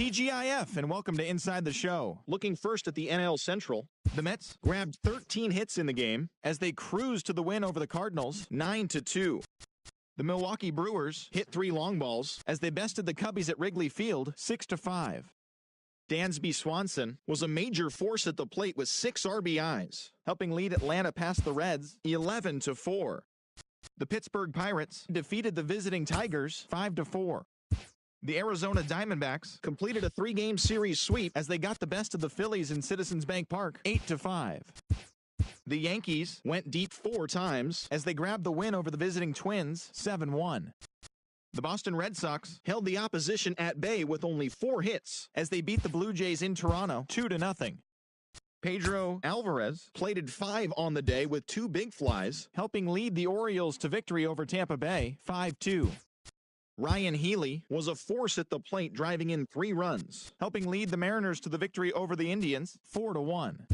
TGIF, and welcome to Inside the Show. Looking first at the NL Central, The Mets grabbed 13 hits in the game. as they cruise to the win over the Cardinals 9-2. The Milwaukee Brewers Hit 3 long balls. as they bested the Cubbies at Wrigley Field 6-5. Dansby Swanson was a major force at the plate with 6 RBIs. Helping lead Atlanta past the Reds 11-4. The Pittsburgh Pirates defeated the visiting Tigers 5-4. The Arizona Diamondbacks Completed a 3-game series sweep. as they got the best of the Phillies in Citizens Bank Park 8-5. The Yankees Went deep 4 times. as they grabbed the win over the visiting Twins 7-1. The Boston Red Sox Held the opposition at bay with only 4 hits. as they beat the Blue Jays in Toronto 2-0. Pedro Alvarez plated 5 on the day with 2 big flies. Helping lead the Orioles to victory over Tampa Bay 5-2. Ryan Healy was a force at the plate, driving in 3 runs. Helping lead the Mariners to the victory over the Indians 4-1.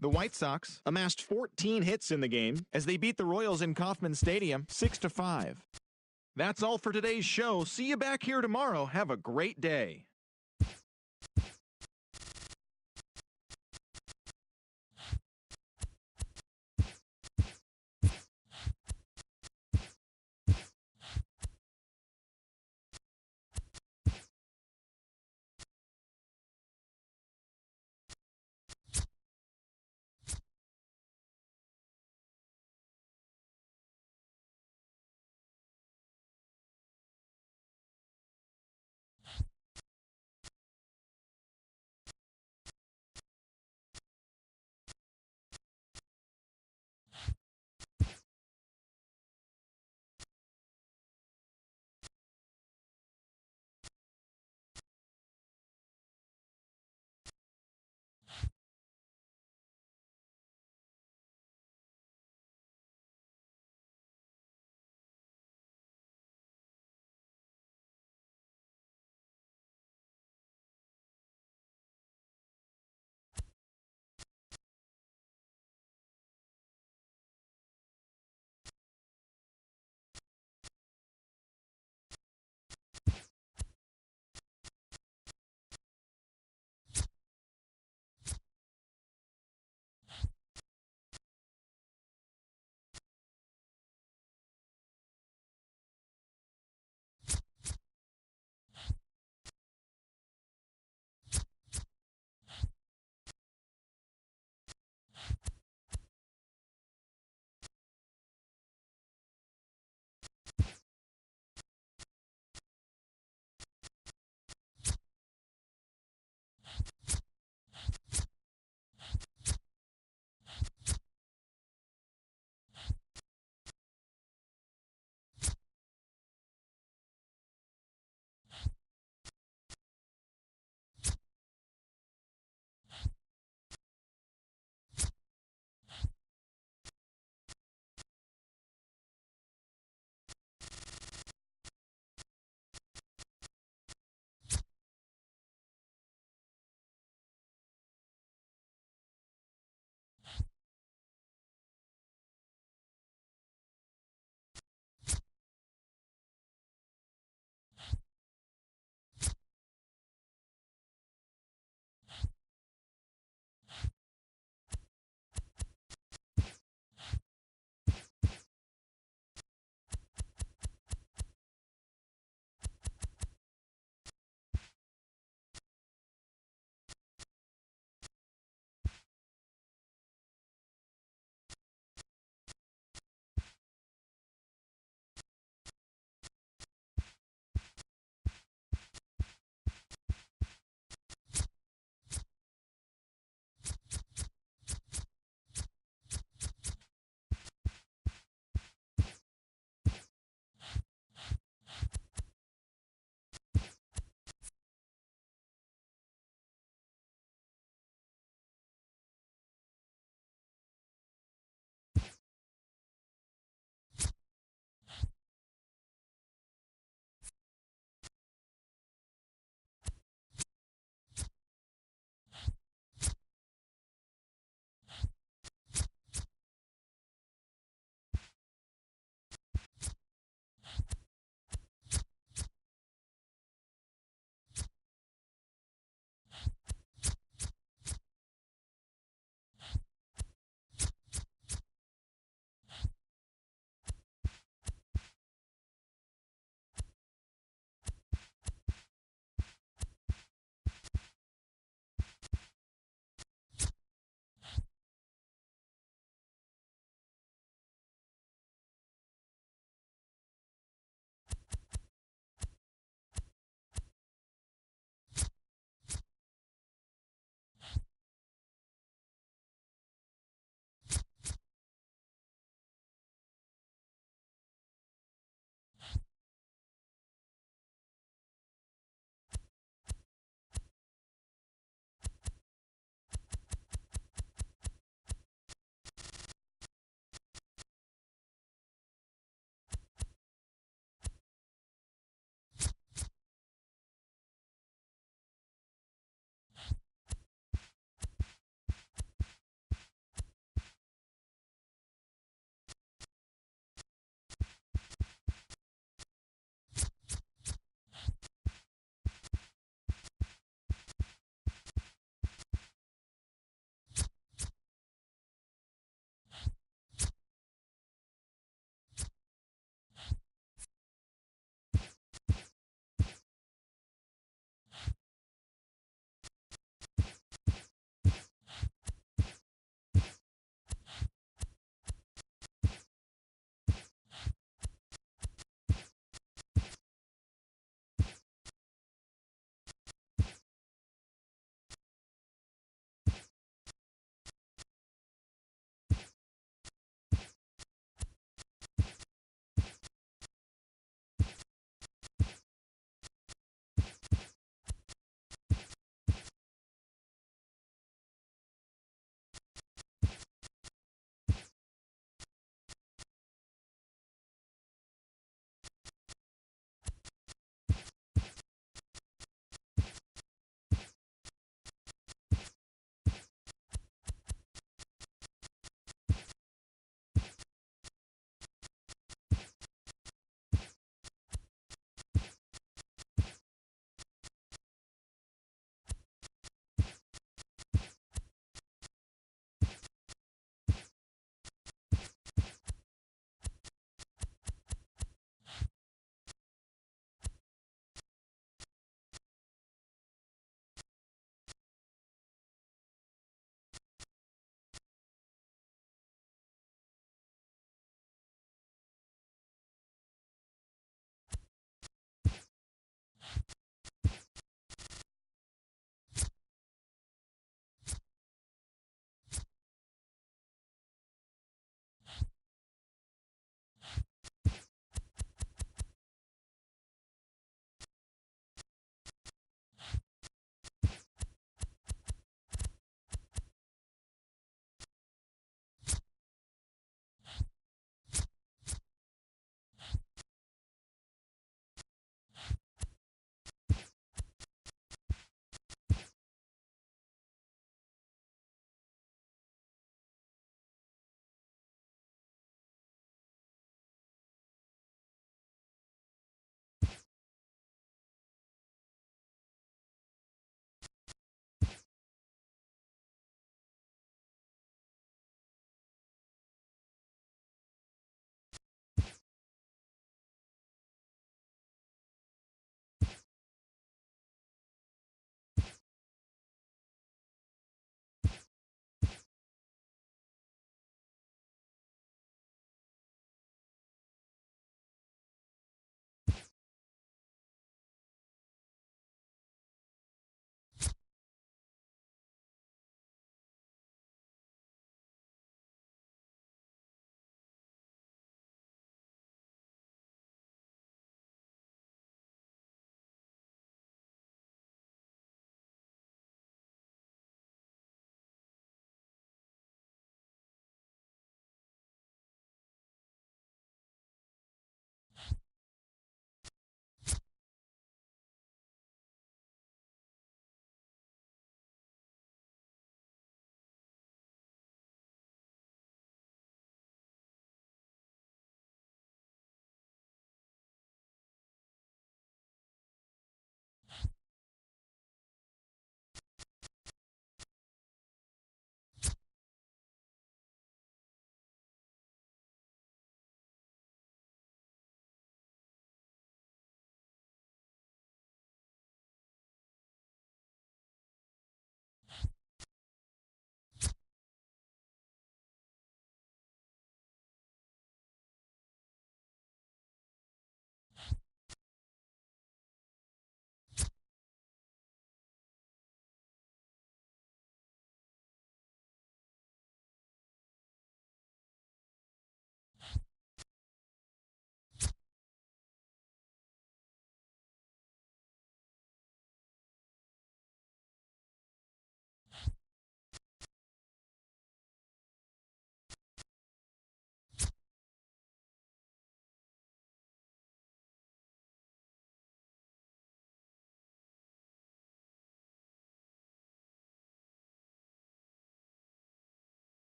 The White Sox Amassed 14 hits in the game. as they beat the Royals in Kauffman Stadium 6-5. That's all for today's show. See you back here tomorrow. Have a great day.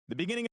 The beginning.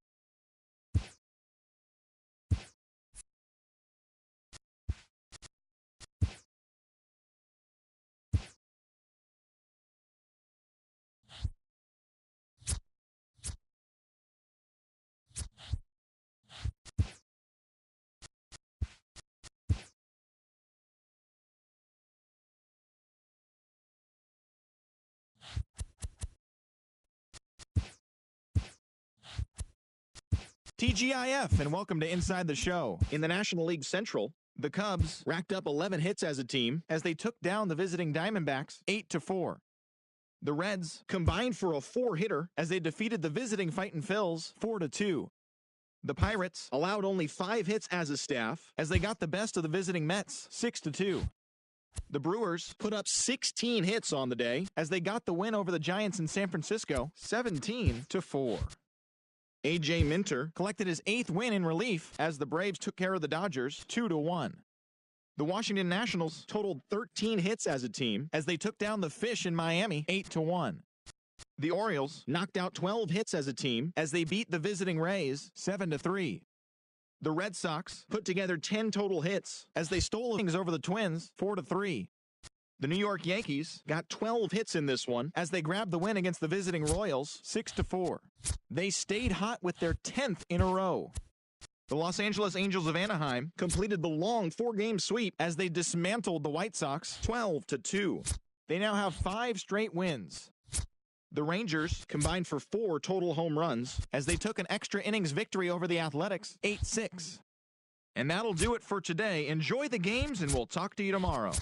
TGIF, and welcome to Inside the Show. In the National League Central, The Cubs racked up 11 hits as a team as they took down the visiting Diamondbacks 8-4. The Reds combined for a 4-hitter as they defeated the visiting Fightin' Phils 4-2. The Pirates allowed only 5 hits as a staff as they got the best of the visiting Mets 6-2. The Brewers put up 16 hits on the day as they got the win over the Giants in San Francisco 17-4. A.J. Minter collected his 8th win in relief as the Braves took care of the Dodgers 2-1. The Washington Nationals totaled 13 hits as a team as they took down the Fish in Miami 8-1. The Orioles knocked out 12 hits as a team as they beat the visiting Rays 7-3. The Red Sox put together 10 total hits as they stole things over the Twins 4-3. The New York Yankees got 12 hits in this one as they grabbed the win against the visiting Royals 6-4. They stayed hot with their 10th in a row. The Los Angeles Angels of Anaheim completed the long 4-game sweep as they dismantled the White Sox 12-2. They now have 5 straight wins. The Rangers combined for 4 total home runs as they took an extra innings victory over the Athletics 8-6. And that'll do it for today. Enjoy the games, and we'll talk to you tomorrow.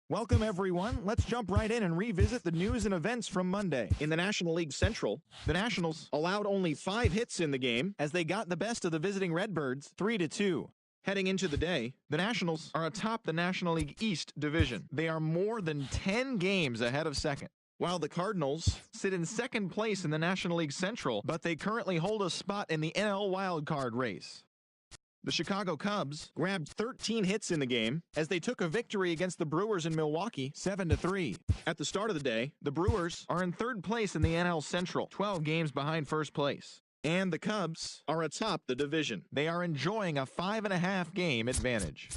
Welcome, everyone. Let's jump right in and revisit the news and events from Monday. In the National League Central, the Nationals allowed only 5 hits in the game as they got the best of the visiting Redbirds 3-2. Heading into the day, the Nationals are atop the National League East division. They are more than 10 games ahead of second, while the Cardinals sit in second place in the National League Central, but they currently hold a spot in the NL wildcard race. The Chicago Cubs grabbed 13 hits in the game as they took a victory against the Brewers in Milwaukee 7-3. At the start of the day, the Brewers are in third place in the NL Central, 12 games behind first place. And the Cubs are atop the division. They are enjoying a 5.5 game advantage.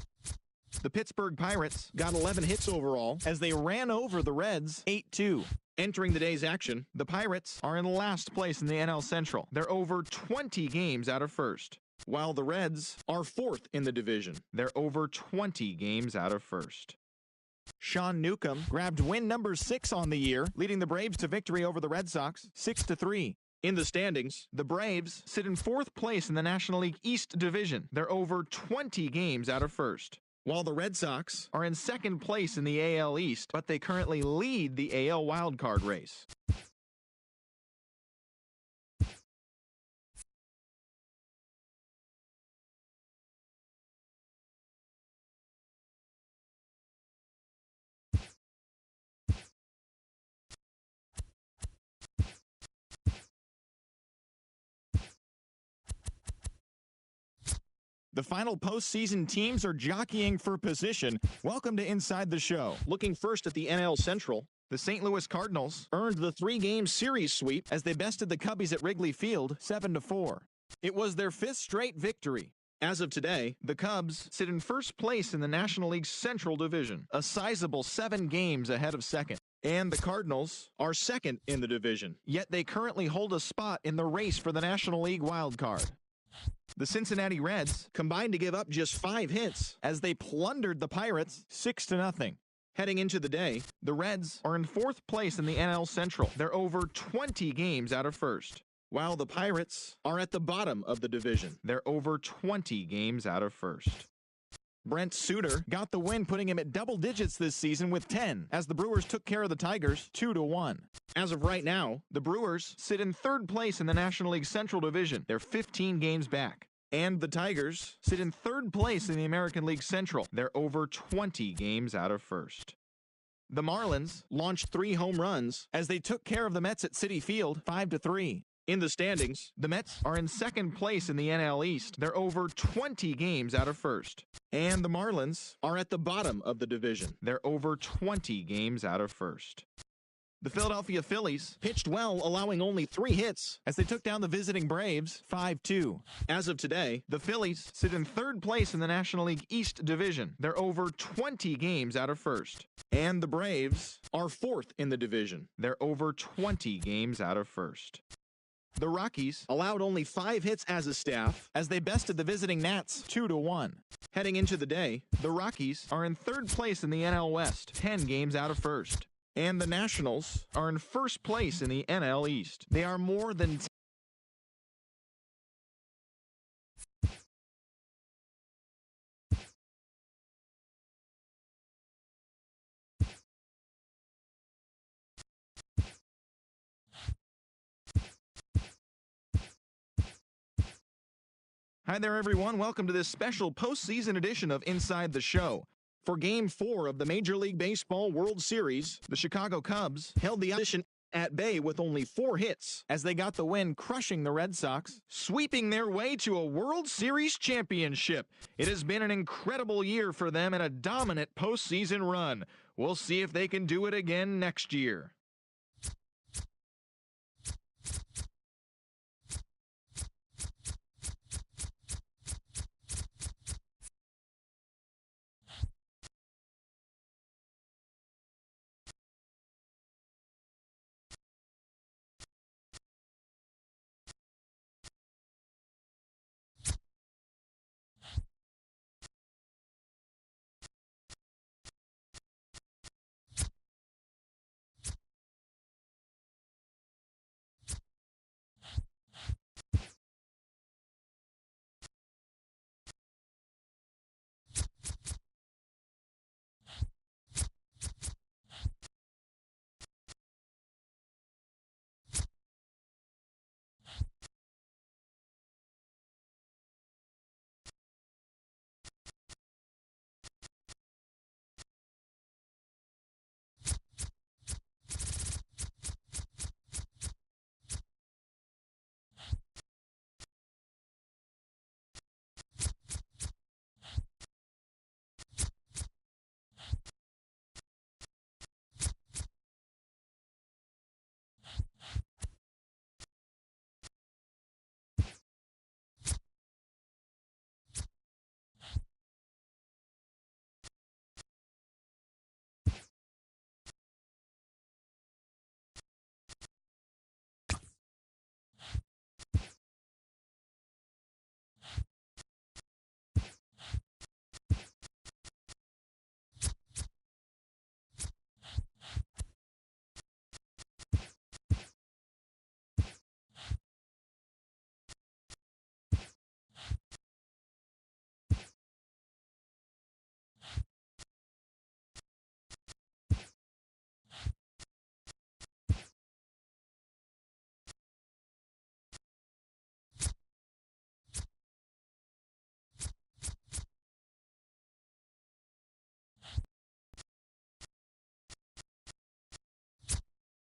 The Pittsburgh Pirates got 11 hits overall as they ran over the Reds 8-2. Entering the day's action, the Pirates are in last place in the NL Central. They're over 20 games out of first, while the Reds are fourth in the division. They're over 20 games out of first. Sean Newcomb grabbed win number 6 on the year, leading the Braves to victory over the Red Sox 6-3. In the standings, the Braves sit in fourth place in the National League East division. They're over 20 games out of first, while the Red Sox are in second place in the AL East, but they currently lead the AL wildcard race. The final postseason teams are jockeying for position. Welcome to Inside the Show. Looking first at the NL Central, the St. Louis Cardinals earned the 3-game series sweep as they bested the Cubbies at Wrigley Field 7-4. It was their 5th straight victory. As of today, the Cubs sit in first place in the National League Central Division, a sizable 7 games ahead of second. And the Cardinals are second in the division, yet they currently hold a spot in the race for the National League wildcard. The Cincinnati Reds combined to give up just 5 hits as they plundered the Pirates 6-0. Heading into the day, the Reds are in fourth place in the NL Central. They're over 20 games out of first, while the Pirates are at the bottom of the division. They're over 20 games out of first. Brent Suter got the win, putting him at double digits this season with 10, as the Brewers took care of the Tigers 2-1. As of right now, the Brewers sit in third place in the National League Central Division. They're 15 games back. And the Tigers sit in third place in the American League Central. They're over 20 games out of first. The Marlins launched 3 home runs as they took care of the Mets at Citi Field 5-3. In the standings, the Mets are in second place in the NL East. They're over 20 games out of first. And the Marlins are at the bottom of the division. They're over 20 games out of first. The Philadelphia Phillies pitched well, allowing only 3 hits as they took down the visiting Braves 5-2. As of today, the Phillies sit in 3rd place in the National League East Division. They're over 20 games out of 1st. And the Braves are 4th in the division. They're over 20 games out of 1st. The Rockies allowed only 5 hits as a staff as they bested the visiting Nats 2-1. Heading into the day, the Rockies are in 3rd place in the NL West, 10 games out of 1st. And the Nationals are in 1st place in the NL East. They are more than Hi there, everyone. Welcome to this special postseason edition of Inside the Show. For Game 4 of the Major League Baseball World Series, the Chicago Cubs held the opposition at bay with only 4 hits as they got the win, crushing the Red Sox, sweeping their way to a World Series championship. It has been an incredible year for them and a dominant postseason run. We'll see if they can do it again next year.